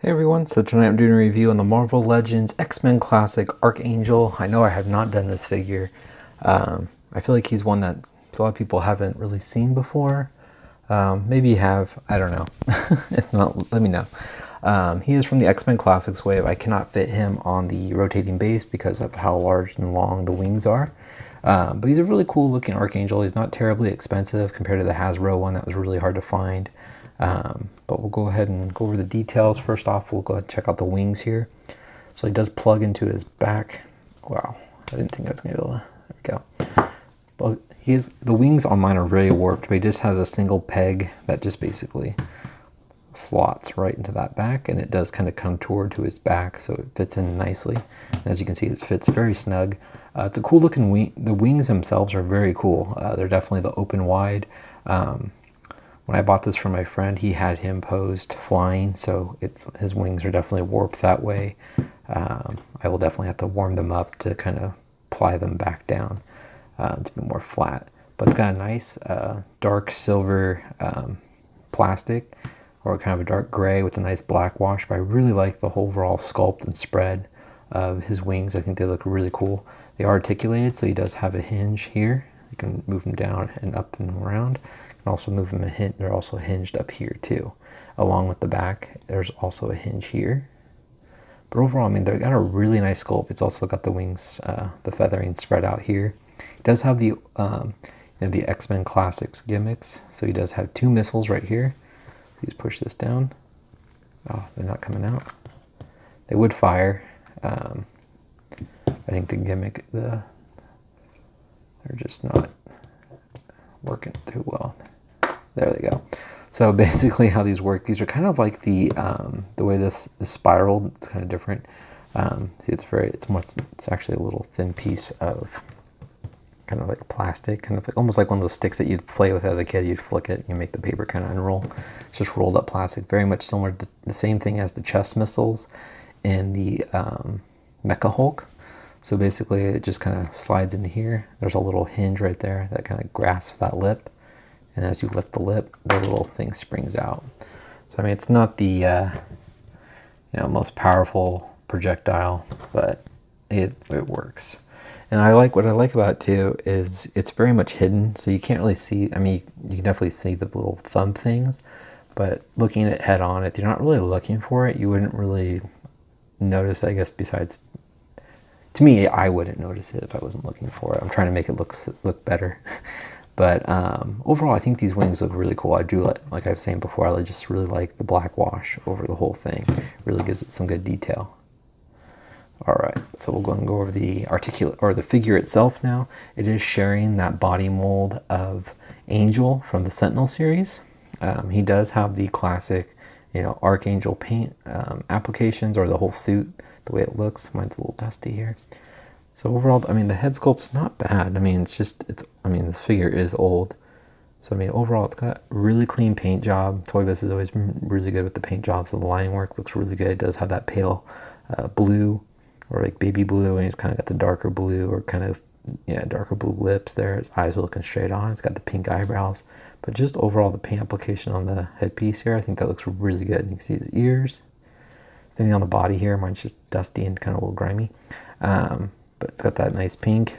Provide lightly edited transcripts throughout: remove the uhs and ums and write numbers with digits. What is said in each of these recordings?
Hey everyone, so tonight I'm doing a review on the Marvel Legends X-Men Classic Archangel. I know I have not done this figure. I feel like he's one that a lot of people haven't really seen before. Maybe you have, I don't know. If not, let me know. He is from the X-Men Classics wave. I cannot fit him on the rotating base because of how large and long the wings are. But he's a really cool looking Archangel. He's not terribly expensive compared to the Hasbro one that was really hard to find. But we'll go ahead and go over the details. First off, we'll go ahead and check out the wings here. So he does plug into his back. Wow, I didn't think I was going to be able to, there we go. But the wings on mine are very warped, but he just has a single peg that just basically slots right into that back, and it does kind of contour to his back, so it fits in nicely. And as you can see, it fits very snug. It's a cool looking wing. The wings themselves are very cool. They're definitely the open wide. When I bought this from my friend, he had him posed flying, so his wings are definitely warped that way. I will definitely have to warm them up to kind of ply them back down to be more flat. But it's got a nice dark silver plastic, or kind of a dark gray with a nice black wash. But I really like the whole overall sculpt and spread of his wings. I think they look really cool. They are articulated, so he does have a hinge here. You can move them down and up and around. You can also move them they're also hinged up here too. Along with the back, there's also a hinge here. But overall, I mean, they've got a really nice sculpt. It's also got the wings, the feathering spread out here. It does have the the X-Men Classics gimmicks. So he does have two missiles right here. So you just push this down. Oh, they're not coming out. They would fire. I think the gimmick, they're just not working too well. There they go. So basically how these work, these are kind of like the way this is spiraled. It's kind of different. See, it's actually a little thin piece of kind of like plastic, kind of like, almost like one of those sticks that you'd play with as a kid. You'd flick it, you make the paper kind of unroll. It's just rolled up plastic, very much similar to the same thing as the chest missiles in the Mecha Hulk. So basically it just kind of slides into here. There's a little hinge right there that kind of grasps that lip. And as you lift the lip, the little thing springs out. So I mean, it's not the most powerful projectile, but it works. And what I like about it too is it's very much hidden, so you can't really see. I mean, you can definitely see the little thumb things, but looking at it head on, if you're not really looking for it, you wouldn't really notice, I guess. Besides, to me, I wouldn't notice it if I wasn't looking for it. I'm trying to make it look better. But overall, I think these wings look really cool. I do, like I was saying before, I just really like the black wash over the whole thing. It really gives it some good detail. All right, so we'll go and go over the figure itself now. It is sharing that body mold of Angel from the Sentinel series. He does have the classic, Archangel paint applications, or the whole suit, the way it looks. Mine's a little dusty here. So overall, I mean, the head sculpt's not bad. I mean, this figure is old. So I mean, overall, it's got really clean paint job. Toy Biz has always been really good with the paint job, so the line work looks really good. It does have that pale blue, or like baby blue, and he's kind of got the darker blue, or kind of, darker blue lips there. His eyes are looking straight on. It's got the pink eyebrows. But just overall, the paint application on the headpiece here, I think that looks really good. You can see his ears. Thing on the body here, mine's just dusty and kind of a little grimy. But it's got that nice pink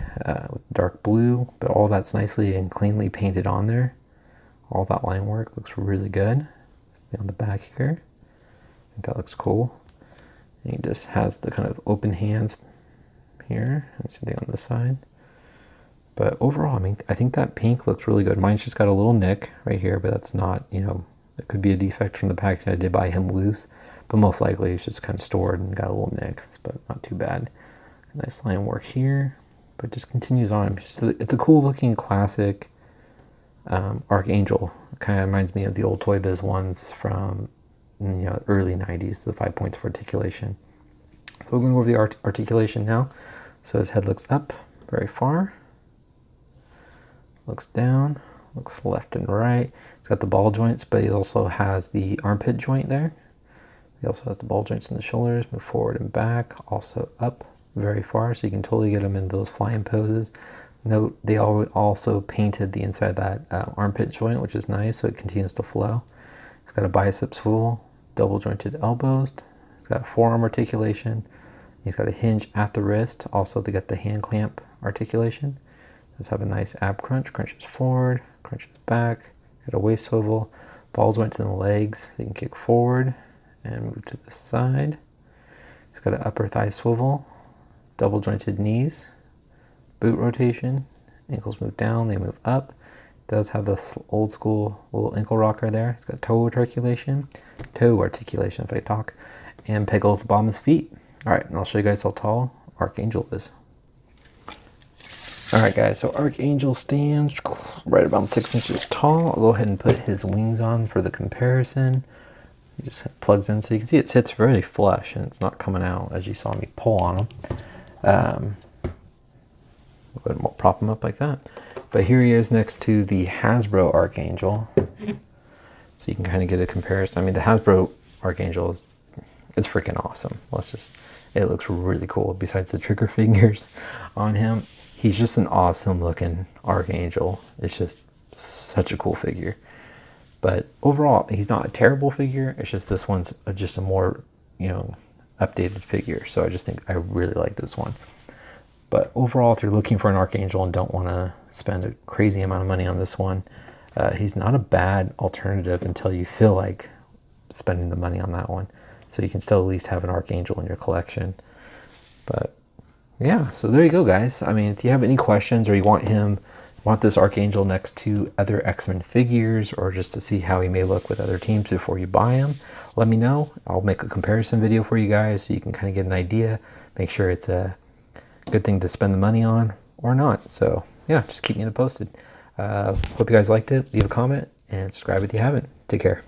with dark blue, but all that's nicely and cleanly painted on there. All that line work looks really good. Something on the back here, I think that looks cool. And he just has the kind of open hands here, and something on this side. But overall, I mean, I think that pink looks really good. Mine's just got a little nick right here, but that's not, it could be a defect from the packaging. I did buy him loose, but most likely it's just kind of stored and got a little nicks, but not too bad. Nice line work here, but it just continues on. It's a cool looking classic Archangel. It kind of reminds me of the old Toy Biz ones from early 90s, the 5 points of articulation. So we're going over the articulation now. So his head looks up very far, looks down, looks left and right. It's got the ball joints, but he also has the armpit joint there. He also has the ball joints in the shoulders, move forward and back, also up very far, so you can totally get him into those flying poses. Note they also painted the inside of that armpit joint, which is nice, so it continues to flow. It's got a biceps full, double jointed elbows, He's got a forearm articulation. He's got a hinge at the wrist. Also, they got the hand clamp articulation. Does have a nice ab crunch. Crunches forward, crunches back. Got a waist swivel. Ball joints in the legs. So you can kick forward and move to the side. He's got an upper thigh swivel. Double jointed knees. Boot rotation. Ankles move down, they move up. Does have this old school little ankle rocker there. He's got toe articulation if I talk, and peggles the bottom of his feet. All right, and I'll show you guys how tall Archangel is. All right, guys, so Archangel stands right about 6 inches tall. I'll go ahead and put his wings on for the comparison. He just plugs in, so you can see it sits very flush and it's not coming out as you saw me pull on him. Go ahead and prop him up like that. But here he is next to the Hasbro Archangel. So you can kind of get a comparison. I mean, the Hasbro Archangel it's freaking awesome. It looks really cool. Besides the trigger fingers on him, he's just an awesome looking Archangel. It's just such a cool figure. But overall, he's not a terrible figure. It's just this one's just a more, updated figure. So I just think I really like this one. But overall, if you're looking for an Archangel and don't want to spend a crazy amount of money on this one, he's not a bad alternative until you feel like spending the money on that one. So you can still at least have an Archangel in your collection. But yeah, so there you go, guys. I mean, if you have any questions or you want this Archangel next to other X-Men figures, or just to see how he may look with other teams before you buy him, let me know. I'll make a comparison video for you guys so you can kind of get an idea. Make sure it's a good thing to spend the money on or not. So yeah, just keep me posted. Hope you guys liked it. Leave a comment and subscribe if you haven't. Take care.